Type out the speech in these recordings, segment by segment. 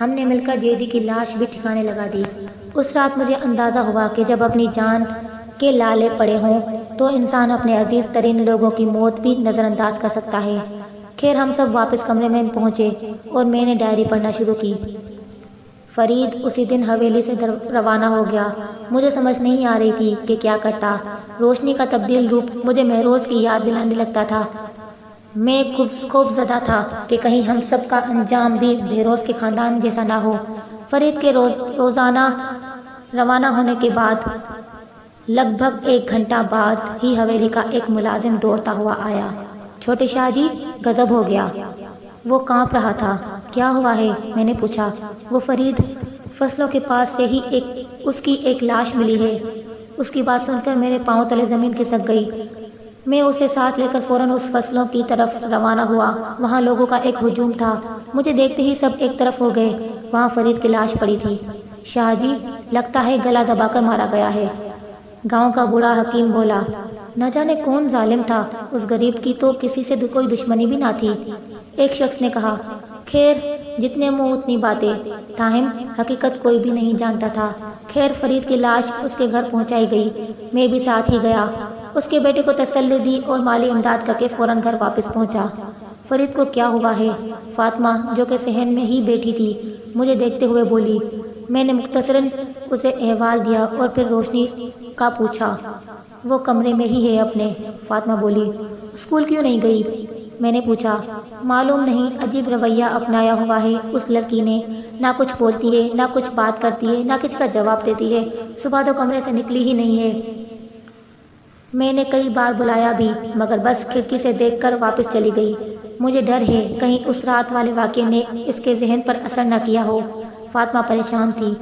ہم نے مل کر جیدی کی لاش بھی ٹھکانے لگا دی۔ اس رات مجھے اندازہ ہوا کہ جب اپنی جان کے لالے پڑے ہوں تو انسان اپنے عزیز ترین لوگوں کی موت بھی نظر انداز کر سکتا ہے۔ خیر ہم سب واپس کمرے میں پہنچے اور میں نے ڈائری پڑھنا شروع کی۔ فرید اسی دن حویلی سے روانہ ہو گیا۔ مجھے سمجھ نہیں آ رہی تھی کہ کیا کرتا۔ روشنی کا تبدیل روپ مجھے مہروز کی یاد دلانے لگتا تھا۔ میں خوف زدہ تھا کہ کہیں ہم سب کا انجام بھی بہروز کے خاندان جیسا نہ ہو۔ فرید کے روزانہ روانہ ہونے کے بعد لگ بھگ 1 گھنٹہ بعد ہی حویلی کا ایک ملازم دوڑتا ہوا آیا۔ چھوٹے شاہ جی، غضب ہو گیا۔ وہ کانپ رہا تھا۔ کیا ہوا ہے؟ میں نے پوچھا۔ وہ فرید فصلوں کے پاس سے ہی اس کی ایک لاش ملی ہے۔ اس کی بات سن کر میرے پاؤں تلے زمین کھسک گئی۔ میں اسے ساتھ لے کر فوراً اس فصلوں کی طرف روانہ ہوا۔ وہاں لوگوں کا ایک ہجوم تھا۔ مجھے دیکھتے ہی سب ایک طرف ہو گئے۔ وہاں فرید کی لاش پڑی تھی۔ شاہ جی، لگتا ہے گلا دبا کر مارا گیا ہے، گاؤں کا بوڑھا حکیم بولا۔ نہ جانے کون ظالم تھا، اس غریب کی تو کسی سے کوئی دشمنی بھی نہ تھی، ایک شخص نے کہا۔ خیر، جتنے منہ اتنی باتیں، تاہم حقیقت کوئی بھی نہیں جانتا تھا۔ خیر فرید کی لاش اس کے گھر پہنچائی گئی۔ میں بھی ساتھ ہی گیا، اس کے بیٹے کو تسلی دی اور مالی امداد کر کے فوراً گھر واپس پہنچا۔ فرید کو کیا ہوا ہے؟ فاطمہ جو کہ صحن میں ہی بیٹھی تھی مجھے دیکھتے ہوئے بولی۔ میں نے مختصراً اسے احوال دیا اور پھر روشنی کا پوچھا۔ وہ کمرے میں ہی ہے اپنے، فاطمہ بولی۔ اسکول کیوں نہیں گئی؟ میں نے پوچھا۔ معلوم نہیں، عجیب رویہ اپنایا ہوا ہے اس لڑکی نے، نہ کچھ بولتی ہے، نہ کچھ بات کرتی ہے، نہ کسی کا جواب دیتی ہے۔ صبح تو کمرے سے نکلی ہی نہیں ہے۔ میں نے کئی بار بلایا بھی مگر بس کھڑکی سے دیکھ کر واپس چلی گئی۔ مجھے ڈر ہے کہیں اس رات والے واقعے نے اس کے ذہن پر اثر نہ کیا ہو۔ فاطمہ پریشان تھی۔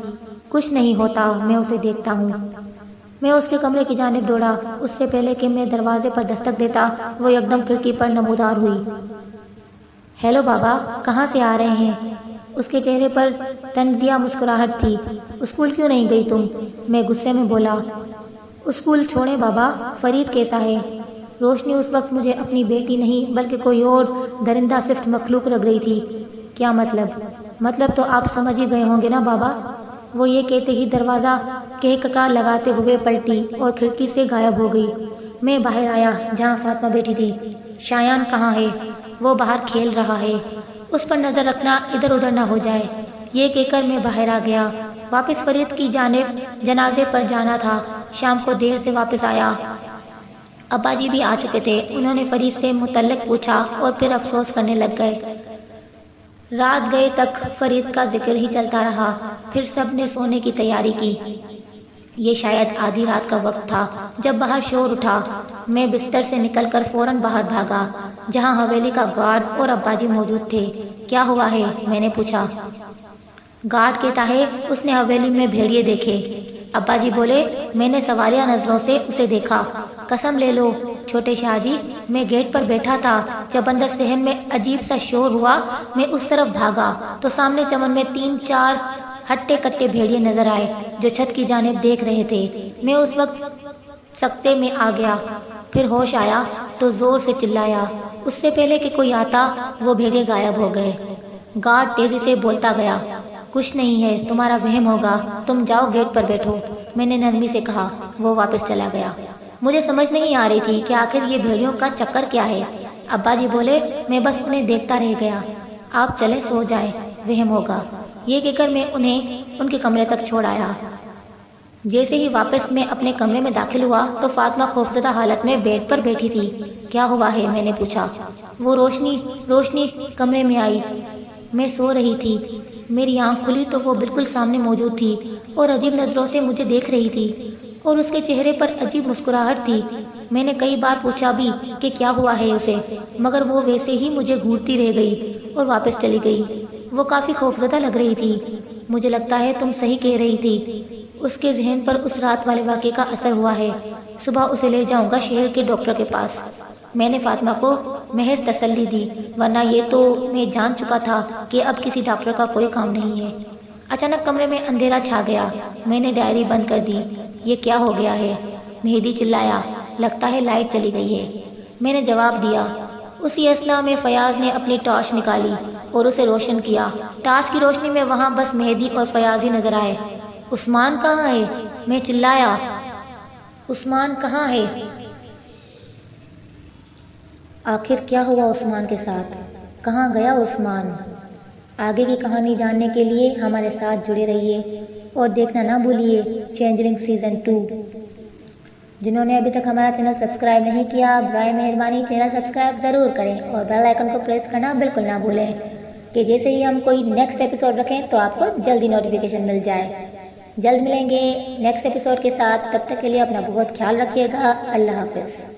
کچھ نہیں ہوتا، میں اسے دیکھتا ہوں۔ میں اس کے کمرے کی جانب دوڑا۔ اس سے پہلے کہ میں دروازے پر دستک دیتا وہ یکدم کھڑکی پر نمودار ہوئی۔ ہیلو بابا، کہاں سے آ رہے ہیں؟ اس کے چہرے پر طنزیہ مسکراہٹ تھی۔ اسکول کیوں نہیں گئی تم؟ میں غصے میں بولا۔ اسکول چھوڑیں بابا، فرید کیسا ہے؟ روشنی اس وقت مجھے اپنی بیٹی نہیں بلکہ کوئی اور درندہ صفت مخلوق لگ رہی تھی۔ کیا مطلب؟ مطلب تو آپ سمجھ ہی گئے ہوں گے نا بابا۔ وہ یہ کہتے ہی دروازہ کہککا لگاتے ہوئے پلٹی اور کھڑکی سے غائب ہو گئی۔ میں باہر آیا جہاں فاطمہ بیٹھی تھی۔ شایان کہاں ہے؟ وہ باہر کھیل رہا ہے، اس پر نظر رکھنا ادھر ادھر نہ ہو جائے، یہ کہہ کر میں باہر آ گیا۔ واپس فرید کی جانب جنازے پر جانا تھا۔ شام کو دیر سے واپس آیا۔ ابا جی بھی آ چکے تھے۔ انہوں نے فرید سے متعلق پوچھا اور پھر افسوس کرنے لگ گئے۔ رات گئے تک فرید کا ذکر ہی چلتا رہا۔ پھر سب نے سونے کی تیاری کی۔ یہ شاید آدھی رات کا وقت تھا جب باہر شور اٹھا۔ میں بستر سے نکل کر فوراً باہر بھاگا جہاں حویلی کا گارڈ اور ابا جی موجود تھے۔ کیا ہوا ہے؟ میں نے پوچھا۔ گارڈ کہتا ہے اس نے حویلی میں بھیڑیے دیکھے۔ ابا جی بولے، میں نے سوالیہ نظروں سے اسے دیکھا۔ قسم لے لو چھوٹے شاہ جی، میں گیٹ پر بیٹھا تھا، جب اندر صحن میں عجیب سا شور ہوا میں اس طرف بھاگا تو سامنے چمن میں 3-4 ہٹے کٹے بھیڑیے نظر آئے جو چھت کی جانب دیکھ رہے تھے۔ میں اس وقت سکتے میں آ گیا، پھر ہوش آیا تو زور سے چلایا۔ اس سے پہلے کہ کوئی آتا وہ بھیڑیے غائب ہو گئے۔ گارڈ تیزی سے بولتا گیا، کچھ نہیں ہے، تمہارا وہم ہوگا، تم جاؤ گیٹ پر بیٹھو۔ میں نے نرمی سے کہا۔ وہ واپس چلا گیا۔ مجھے سمجھ نہیں آ رہی تھی کہ آخر یہ بھیڑیوں کا چکر کیا ہے۔ ابا جی بولے، میں بس انہیں دیکھتا رہ گیا، آپ چلیں سو جائیں، وہم ہوگا۔ یہ کہہ کر میں انہیں ان کے کمرے تک چھوڑ آیا۔ جیسے ہی واپس میں اپنے کمرے میں داخل ہوا تو فاطمہ خوفزدہ حالت میں بیڈ پر بیٹھی تھی۔ کیا ہوا ہے؟ میں نے پوچھا۔ وہ روشنی کمرے میں آئی۔ میں سو رہی تھی، میری آنکھ کھلی تو وہ بالکل سامنے موجود تھی اور عجیب نظروں سے مجھے دیکھ رہی تھی اور اس کے چہرے پر عجیب مسکراہٹ تھی۔ میں نے کئی بار پوچھا بھی کہ کیا ہوا ہے اسے، مگر وہ ویسے ہی مجھے گھورتی رہ گئی اور واپس چلی گئی۔ وہ کافی خوفزدہ لگ رہی تھی۔ مجھے لگتا ہے تم صحیح کہہ رہی تھی، اس کے ذہن پر اس رات والے واقعے کا اثر ہوا ہے۔ صبح اسے لے جاؤں گا شہر کے ڈاکٹر کے پاس۔ میں نے فاطمہ کو محض تسلی دی، ورنہ یہ تو میں جان چکا تھا کہ اب کسی ڈاکٹر کا کوئی کام نہیں ہے۔ اچانک کمرے میں اندھیرا چھا گیا۔ میں نے ڈائری بند کر دی۔ یہ کیا ہو گیا ہے؟ مہدی چلایا، لگتا ہے لائٹ چلی گئی ہے۔ میں نے جواب دیا۔ اسی اثنا میں فیاض نے اپنی ٹارچ نکالی۔ اور اسے روشن کیا۔ ٹارچ کی روشنی میں وہاں بس مہدی اور فیاض ہی نظر آئے۔ عثمان کہاں ہے؟ میں چلایا۔ عثمان کہاں ہے؟ آخر کیا ہوا عثمان کے ساتھ؟ کہاں گیا عثمان؟ آگے کی کہانی جاننے کے لیے ہمارے ساتھ جڑے رہیے اور دیکھنا نہ بھولیے چینجلنگ سیزن 2۔ جنہوں نے ابھی تک ہمارا چینل سبسکرائب نہیں کیا، برائے مہربانی چینل سبسکرائب ضرور کریں اور بیل آئیکن کو پریس کرنا بالکل نہ بھولیں کہ جیسے ہی ہم کوئی نیکسٹ ایپیسوڈ رکھیں تو آپ کو جلدی نوٹیفیکیشن مل جائے۔ جلد ملیں گے نیکسٹ ایپیسوڈ کے ساتھ، تب تک کے لیے اپنا بہت خیال رکھیے گا۔ اللہ حافظ۔